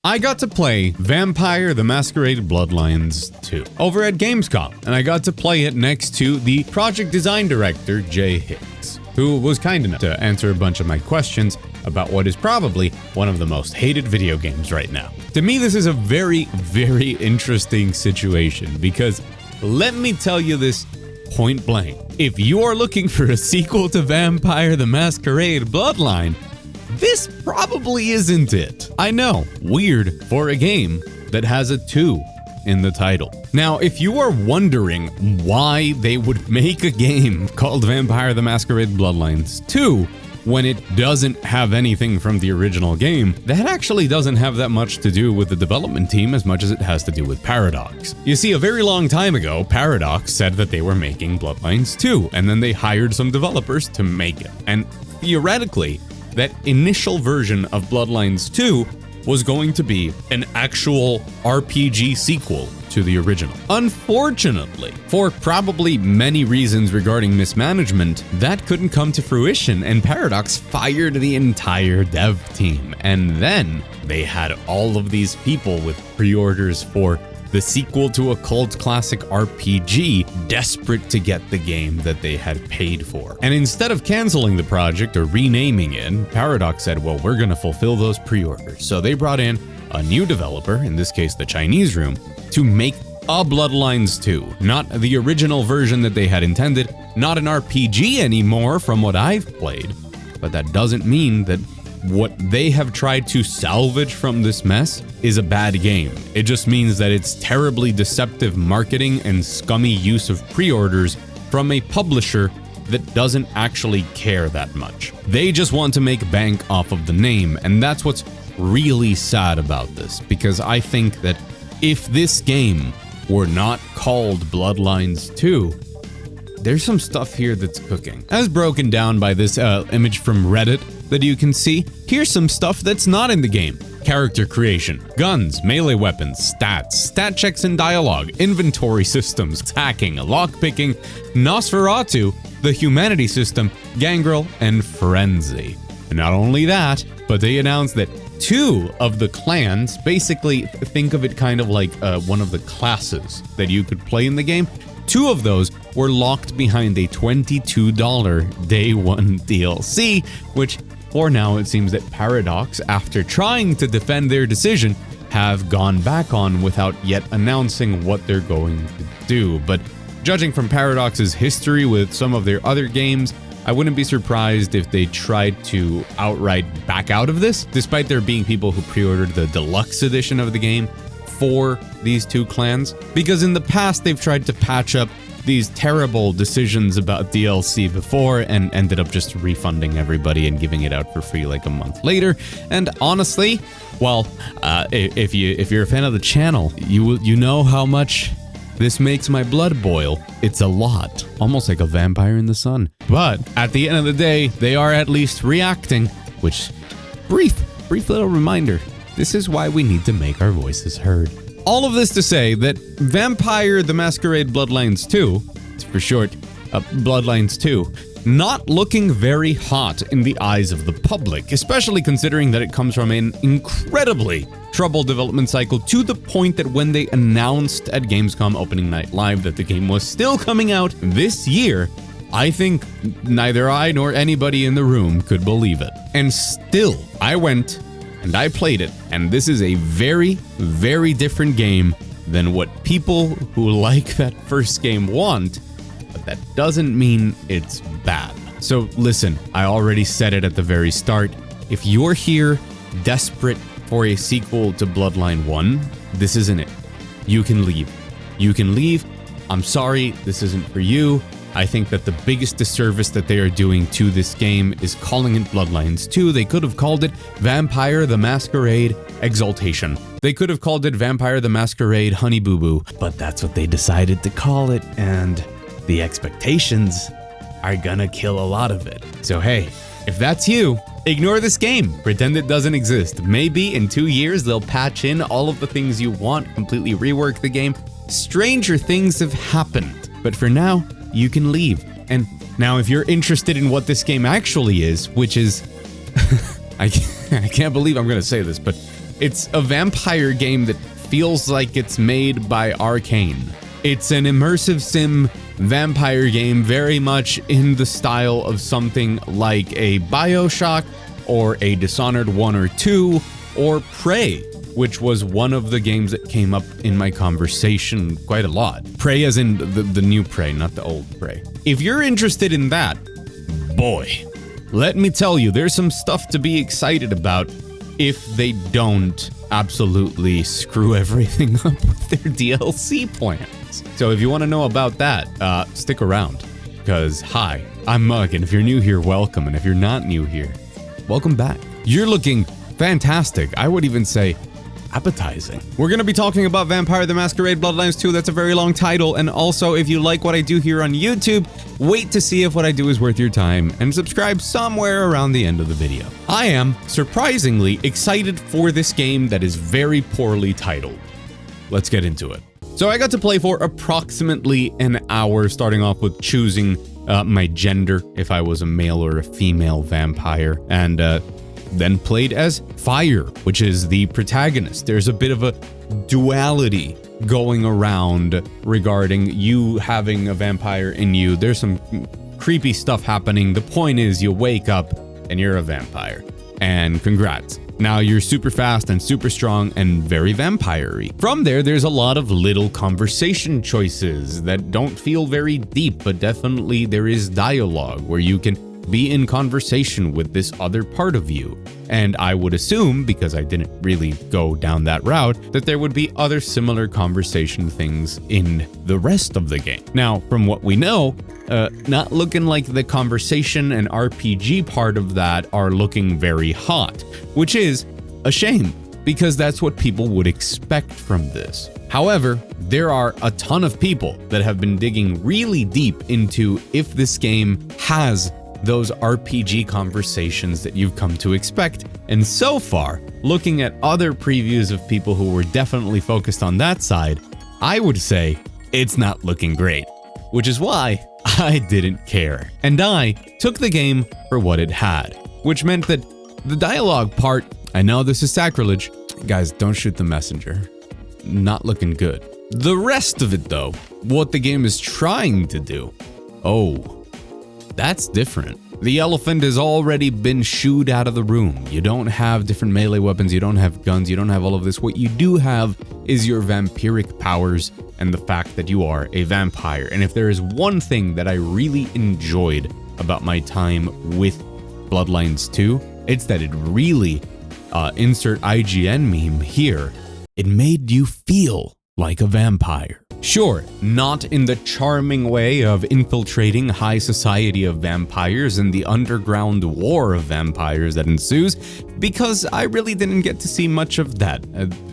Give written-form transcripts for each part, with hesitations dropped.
I got to play Vampire the Masquerade Bloodlines 2 over at Gamescom, and I got to play it next to the project design director, Jay Higgs, who was kind enough to answer a bunch of my questions about what is probably one of the most hated video games right now. To me, this is a very, very interesting situation because let me tell you this point blank. If you are looking for a sequel to Vampire the Masquerade Bloodline, this probably isn't it. I know, weird for a game that has a 2 in the title. Now, if you are wondering why they would make a game called Vampire the Masquerade Bloodlines 2 when it doesn't have anything from the original game, that actually doesn't have that much to do with the development team as much as it has to do with Paradox. You see, a very long time ago, Paradox said that they were making Bloodlines 2, and then they hired some developers to make it. And theoretically, that initial version of Bloodlines 2 was going to be an actual RPG sequel to the original. Unfortunately, for probably many reasons regarding mismanagement, that couldn't come to fruition, and Paradox fired the entire dev team. And then they had all of these people with pre-orders for the sequel to a cult classic RPG, desperate to get the game that they had paid for. And instead of canceling the project or renaming it, Paradox said, well, we're gonna fulfill those pre-orders. So they brought in a new developer, in this case the Chinese room, to make a Bloodlines 2. Not the original version that they had intended, not an RPG anymore from what I've played, but that doesn't mean that what they have tried to salvage from this mess is a bad game. It just means that it's terribly deceptive marketing and scummy use of pre-orders from a publisher that doesn't actually care that much. They just want to make bank off of the name, and that's what's really sad about this, because I think that if this game were not called Bloodlines 2, there's some stuff here that's cooking. As broken down by this image from Reddit that you can see, here's some stuff that's not in the game. Character creation, guns, melee weapons, stats, stat checks and dialogue, inventory systems, hacking, lockpicking, Nosferatu, the humanity system, Gangrel, and Frenzy. And not only that, but they announced that 2 of the clans, basically think of it kind of like one of the classes that you could play in the game, 2 of those were locked behind a $22 day 1 DLC, which for now it seems that Paradox, after trying to defend their decision, have gone back on without yet announcing what they're going to do. But judging from Paradox's history with some of their other games, I wouldn't be surprised if they tried to outright back out of this, despite there being people who pre-ordered the deluxe edition of the game for these 2 clans, because in the past they've tried to patch up these terrible decisions about DLC before and ended up just refunding everybody and giving it out for free like a month later. And honestly, well, if you're a fan of the channel, you know how much this makes my blood boil. It's a lot, almost like a vampire in the sun. But at the end of the day, they are at least reacting, which brief little reminder. This is why we need to make our voices heard. All of this to say that Vampire the Masquerade Bloodlines 2, for short, Bloodlines 2, not looking very hot in the eyes of the public, especially considering that it comes from an incredibly troubled development cycle, to the point that when they announced at Gamescom Opening Night Live that the game was still coming out this year, I think neither I nor anybody in the room could believe it. And still, I went and I played it, and this is a very, very different game than what people who like that first game want, but that doesn't mean it's bad. So listen, I already said it at the very start. If you're here desperate for a sequel to Bloodline 1, this isn't it. You can leave. You can leave. I'm sorry, this isn't for you. I think that the biggest disservice that they are doing to this game is calling it Bloodlines 2. They could have called it Vampire the Masquerade Exaltation. They could have called it Vampire the Masquerade Honey Boo Boo, but that's what they decided to call it, and the expectations are gonna kill a lot of it. So hey, if that's you, ignore this game. Pretend it doesn't exist. Maybe in 2 years they'll patch in all of the things you want, completely rework the game. Stranger things have happened. But for now, you can leave. And now if you're interested in what this game actually is, which is I can't believe I'm gonna say this, but It's a vampire game that feels like it's made by Arcane. It's an immersive sim vampire game very much in the style of something like a BioShock or a Dishonored 1 or 2 or Prey, which was one of the games that came up in my conversation quite a lot. Prey as in the new Prey, not the old Prey. If you're interested in that, boy, let me tell you, there's some stuff to be excited about if they don't absolutely screw everything up with their DLC plans. So if you want to know about that, stick around. Because, hi, I'm Mug, and if you're new here, welcome. And if you're not new here, welcome back. You're looking fantastic. I would even say appetizing. We're going to be talking about Vampire the Masquerade Bloodlines 2. That's a very long title. And also, if you like what I do here on YouTube, wait to see if what I do is worth your time and subscribe somewhere around the end of the video. I am, surprisingly, excited for this game that is very poorly titled. Let's get into it. So I got to play for approximately an hour, starting off with choosing my gender, if I was a male or a female vampire, and then played as Fire, which is the protagonist. There's a bit of a duality going around regarding you having a vampire in you. There's some creepy stuff happening. The point is you wake up and you're a vampire. And congrats. Now you're super fast and super strong and very vampire-y. From there's a lot of little conversation choices that don't feel very deep, but definitely there is dialogue where you can be in conversation with this other part of you. And I would assume, because I didn't really go down that route, that there would be other similar conversation things in the rest of the game. Now, from what we know, not looking like the conversation and RPG part of that are looking very hot, which is a shame, because that's what people would expect from this. However, there are a ton of people that have been digging really deep into if this game has those RPG conversations that you've come to expect. And so far, looking at other previews of people who were definitely focused on that side, I would say it's not looking great, which is why I didn't care. And I took the game for what it had, which meant that the dialogue part, I know this is sacrilege. Guys, don't shoot the messenger. Not looking good. The rest of it though, what the game is trying to do, oh, that's different. The elephant has already been shooed out of the room. You don't have different melee weapons, you don't have guns, you don't have all of this. What you do have is your vampiric powers and the fact that you are a vampire. And if there is one thing that I really enjoyed about my time with Bloodlines 2, it's that it really, insert IGN meme here, it made you feel like a vampire. Sure, not in the charming way of infiltrating high society of vampires and the underground war of vampires that ensues, because I really didn't get to see much of that.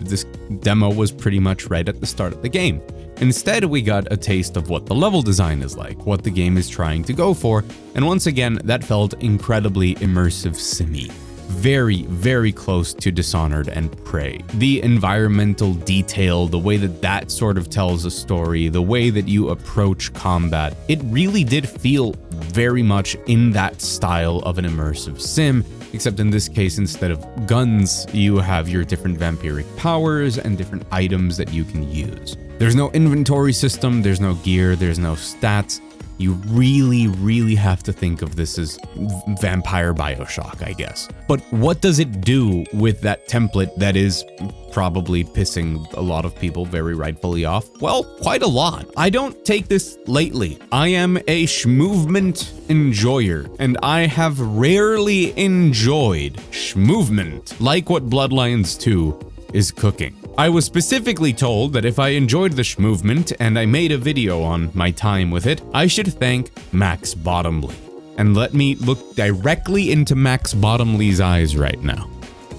This demo was pretty much right at the start of the game. Instead, we got a taste of what the level design is like, what the game is trying to go for, and once again, that felt incredibly immersive simmy. Very, very close to Dishonored and Prey. The environmental detail, the way that that sort of tells a story, the way that you approach combat, it really did feel very much in that style of an immersive sim, except in this case, instead of guns, you have your different vampiric powers and different items that you can use. There's no inventory system, there's no gear, there's no stats. You really, really have to think of this as vampire BioShock, I guess. But what does it do with that template that is probably pissing a lot of people very rightfully off? Well, quite a lot. I don't take this lightly. I am a schmovement enjoyer, and I have rarely enjoyed schmovement like what Bloodlines 2 is cooking. I was specifically told that if I enjoyed the schmovement and I made a video on my time with it, I should thank Max Bottomley. And let me look directly into Max Bottomley's eyes right now.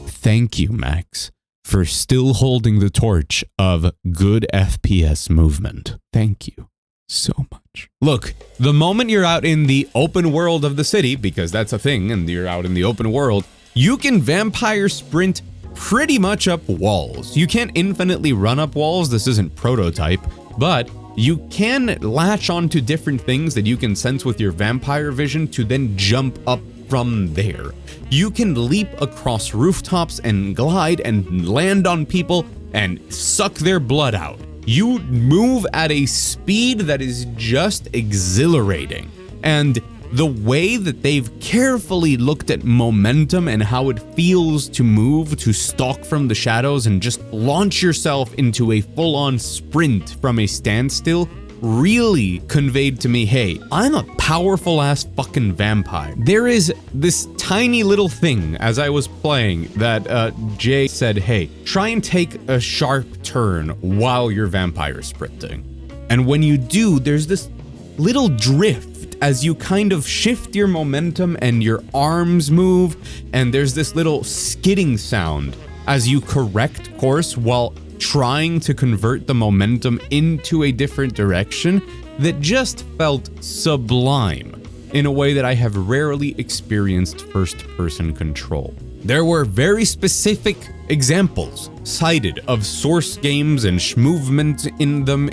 Thank you, Max, for still holding the torch of good FPS movement. Thank you so much. Look, the moment you're out in the open world of the city, because that's a thing and you're out in the open world, you can vampire sprint pretty much up walls. You can't infinitely run up walls, this isn't Prototype, but you can latch onto different things that you can sense with your vampire vision to then jump up from there. You can leap across rooftops and glide and land on people and suck their blood out. You move at a speed that is just exhilarating. And the way that they've carefully looked at momentum and how it feels to move, to stalk from the shadows and just launch yourself into a full-on sprint from a standstill really conveyed to me, hey, I'm a powerful ass fucking vampire. There is this tiny little thing as I was playing that Jay said, hey, try and take a sharp turn while you're vampire sprinting. And when you do, there's this little drift as you kind of shift your momentum and your arms move, and there's this little skidding sound as you correct course while trying to convert the momentum into a different direction that just felt sublime in a way that I have rarely experienced first-person control. There were very specific examples cited of source games and movement in them,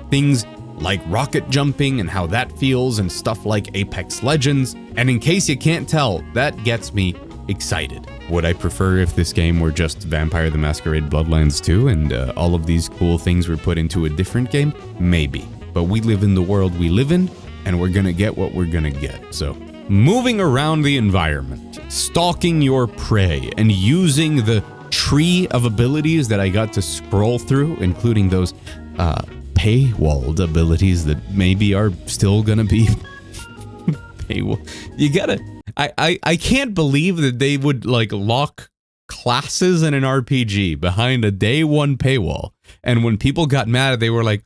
things like rocket jumping and how that feels and stuff like Apex Legends. And in case you can't tell, that gets me excited. Would I prefer if this game were just Vampire the Masquerade Bloodlines 2 and all of these cool things were put into a different game? Maybe. But we live in the world we live in, and we're gonna get what we're gonna get. So, moving around the environment, stalking your prey, and using the tree of abilities that I got to scroll through, including those paywalled abilities that maybe are still gonna be paywall. You gotta... I can't believe that they would like lock classes in an RPG behind a day one paywall. And when people got mad, they were like,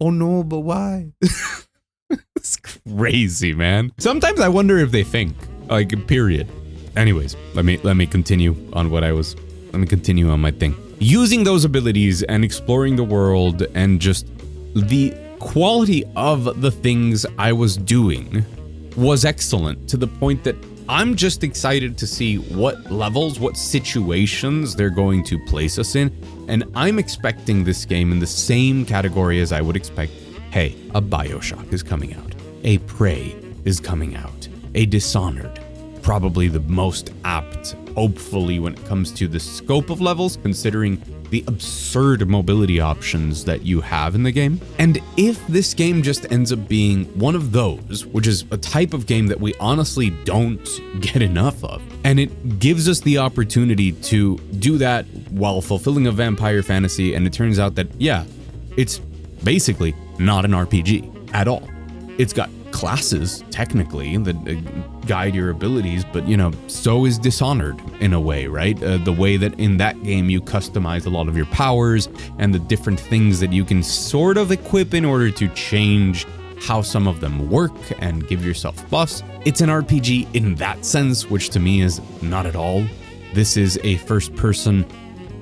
oh no, but why? It's crazy, man. Sometimes I wonder if they think, like, period. Anyways, let me continue on let me continue on my thing. Using those abilities and exploring the world and just the quality of the things I was doing was excellent, to the point that I'm just excited to see what levels, what situations they're going to place us in, and I'm expecting this game in the same category as I would expect, hey, a BioShock is coming out, a Prey is coming out, a Dishonored, probably the most apt, hopefully, when it comes to the scope of levels, considering the absurd mobility options that you have in the game. And if this game just ends up being one of those, which is a type of game that we honestly don't get enough of, and it gives us the opportunity to do that while fulfilling a vampire fantasy, and it turns out that, yeah, it's basically not an RPG at all. It's got classes, technically, that guide your abilities, but, you know, so is Dishonored in a way, right? The way that in that game you customize a lot of your powers and the different things that you can sort of equip in order to change how some of them work and give yourself buffs. It's an RPG in that sense, which to me is not at all. This is a first-person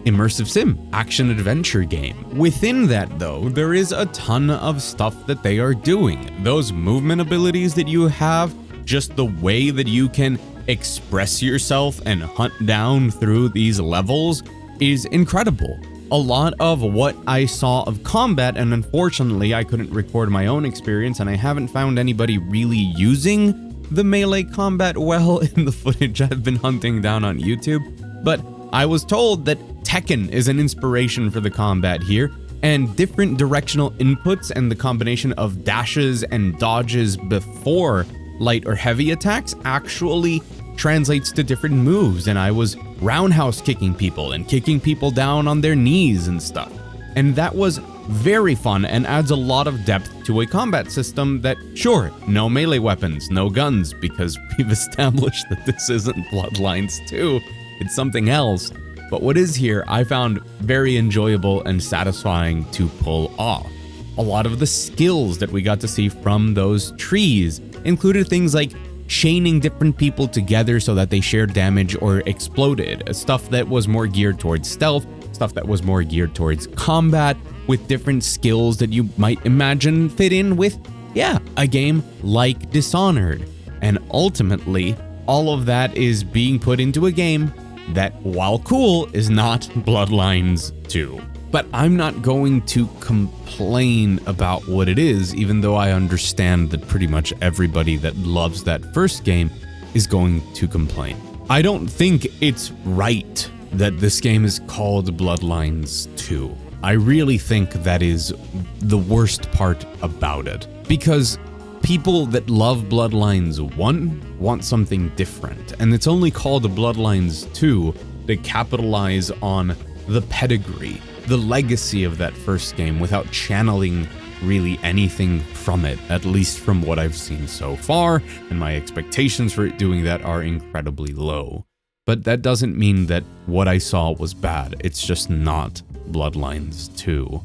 immersive sim, action-adventure game. Within that, though, there is a ton of stuff that they are doing. Those movement abilities that you have, just the way that you can express yourself and hunt down through these levels is incredible. A lot of what I saw of combat, and unfortunately I couldn't record my own experience, and I haven't found anybody really using the melee combat well in the footage I've been hunting down on YouTube, but I was told that Tekken is an inspiration for the combat here, and different directional inputs and the combination of dashes and dodges before light or heavy attacks actually translates to different moves, and I was roundhouse kicking people and kicking people down on their knees and stuff. And that was very fun and adds a lot of depth to a combat system that, sure, no melee weapons, no guns, because we've established that this isn't Bloodlines 2, it's something else. But what is here, I found very enjoyable and satisfying to pull off. A lot of the skills that we got to see from those trees included things like chaining different people together so that they shared damage or exploded, stuff that was more geared towards stealth, stuff that was more geared towards combat, with different skills that you might imagine fit in with, yeah, a game like Dishonored. And ultimately, all of that is being put into a game that, while cool, is not Bloodlines 2. But I'm not going to complain about what it is, even though I understand that pretty much everybody that loves that first game is going to complain. I don't think it's right that this game is called Bloodlines 2. I really think that is the worst part about it, because people that love Bloodlines 1 want something different, and it's only called Bloodlines 2 to capitalize on the pedigree, the legacy of that first game without channeling really anything from it, at least from what I've seen so far, and my expectations for it doing that are incredibly low. But that doesn't mean that what I saw was bad, it's just not Bloodlines 2.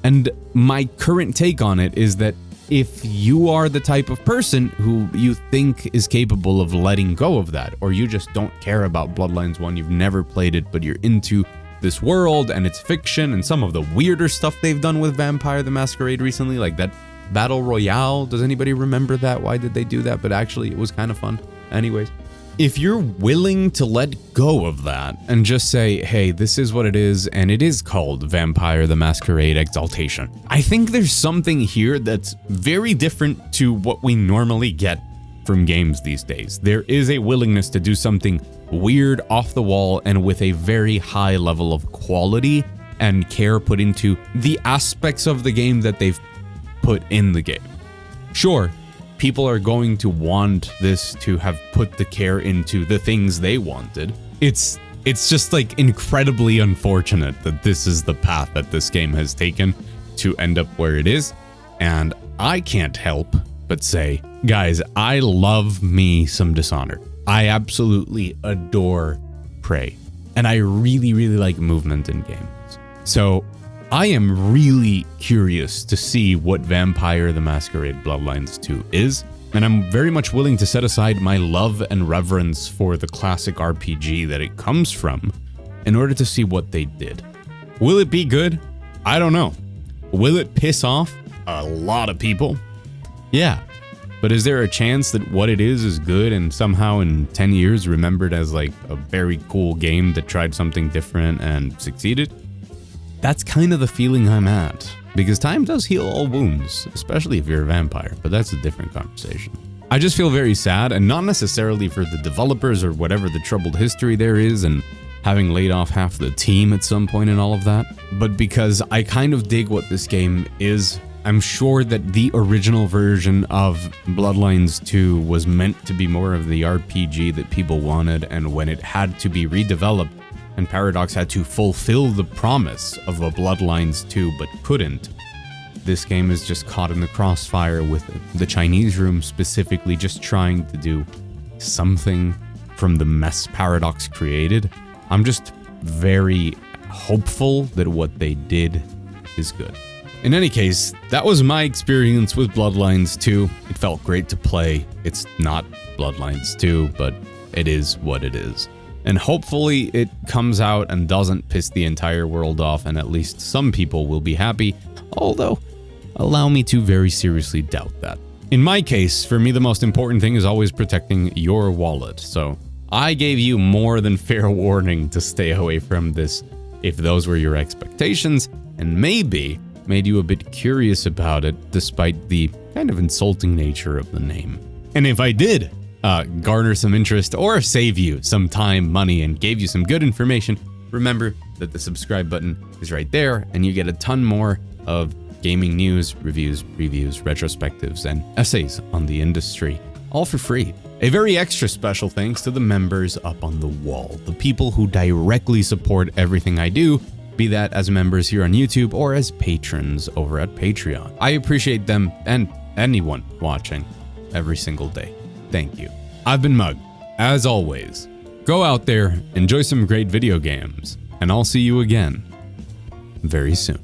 And my current take on it is that if you are the type of person who you think is capable of letting go of that, or you just don't care about Bloodlines 1, you've never played it, but you're into this world and its fiction and some of the weirder stuff they've done with Vampire the Masquerade recently, like that Battle Royale. Does anybody remember that? Why did they do that? But actually, it was kind of fun. Anyways, if you're willing to let go of that and just say, hey, this is what it is, and it is called Vampire the Masquerade Exaltation, I think there's something here that's very different to what we normally get from games these days. There is a willingness to do something weird, off the wall, and with a very high level of quality and care put into the aspects of the game that they've put in the game. Sure, people are going to want this to have put the care into the things they wanted. It's just like incredibly unfortunate that this is the path that this game has taken to end up where it is, and I can't help but say, guys, I love me some Dishonored. I absolutely adore Prey, and I really, really like movement in games. So I am really curious to see what Vampire the Masquerade Bloodlines 2 is, and I'm very much willing to set aside my love and reverence for the classic RPG that it comes from in order to see what they did. Will it be good? I don't know. Will it piss off a lot of people? Yeah. But is there a chance that what it is good and somehow in 10 years remembered as like a very cool game that tried something different and succeeded? That's kind of the feeling I'm at, because time does heal all wounds, especially if you're a vampire, but that's a different conversation. I just feel very sad, and not necessarily for the developers or whatever the troubled history there is and having laid off half the team at some point and all of that, but because I kind of dig what this game is. I'm sure that the original version of Bloodlines 2 was meant to be more of the RPG that people wanted, and when it had to be redeveloped and Paradox had to fulfill the promise of a Bloodlines 2 but couldn't, this game is just caught in the crossfire with the Chinese room specifically just trying to do something from the mess Paradox created. I'm just very hopeful that what they did is good. In any case, that was my experience with Bloodlines 2. It felt great to play. It's not Bloodlines 2, but it is what it is. And hopefully it comes out and doesn't piss the entire world off, and at least some people will be happy, although allow me to very seriously doubt that. In my case, for me the most important thing is always protecting your wallet, so I gave you more than fair warning to stay away from this if those were your expectations, and maybe made you a bit curious about it despite the kind of insulting nature of the name. And if I did garner some interest or save you some time, money, and gave you some good information, remember that the subscribe button is right there, and you get a ton more of gaming news, reviews, previews, retrospectives, and essays on the industry, all for free. A very extra special thanks to the members up on the wall, the people who directly support everything I do, be that as members here on YouTube or as patrons over at Patreon. I appreciate them and anyone watching every single day. Thank you. I've been Mug. As always, go out there, enjoy some great video games, and I'll see you again very soon.